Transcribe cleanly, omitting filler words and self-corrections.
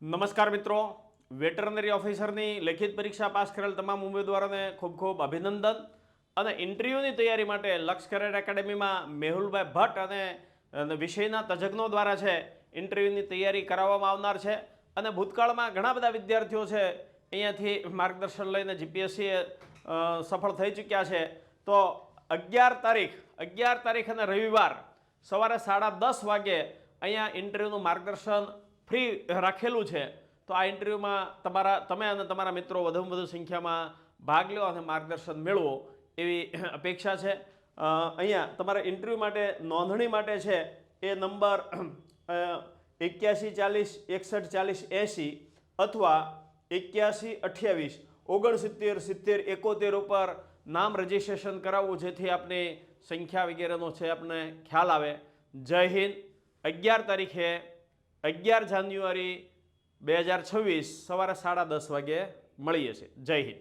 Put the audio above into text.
નમસ્કાર મિત્રો, વેટરનરી ઓફિસરની લેખિત પરીક્ષા પાસ કરેલ તમામ ઉમેદવારોને ખૂબ ખૂબ અભિનંદન અને ઇન્ટરવ્યૂની તૈયારી માટે લક્ષ કરિયર એકેડેમીમાં મેહુલભાઈ ભટ્ટ અને વિષયના તજજ્ઞો દ્વારા છે ઇન્ટરવ્યૂની તૈયારી કરાવવામાં આવનાર છે. અને ભૂતકાળમાં ઘણા બધા વિદ્યાર્થીઓ છે અહીંયાથી માર્ગદર્શન લઈને જીપીએસસી સફળ થઈ ચૂક્યા છે. તો 11 તારીખ અને રવિવાર સવારે 10:30 વાગે અહીંયા ઇન્ટરવ્યૂનું માર્ગદર્શન ફ્રી રાખેલું છે. તો આ ઇન્ટરવ્યૂમાં તમે અને તમારા મિત્રો વધુમાં વધુ સંખ્યામાં ભાગ લો અને માર્ગદર્શન મેળવો એવી અપેક્ષા છે. અહીંયા તમારા ઇન્ટરવ્યૂ માટે નોંધણી માટે છે એ નંબર 8140614080 અથવા 8128 69 70 71 ઉપર નામ રજીસ્ટ્રેશન કરાવવું, જેથી આપની સંખ્યા વગેરેનો છે આપને ખ્યાલ આવે. જય હિન્દ. 11 તારીખે 11 જાન્યુઆરી 2026 સવારે 10:30 વાગે મળીએ છીએ. જય હિન્દ.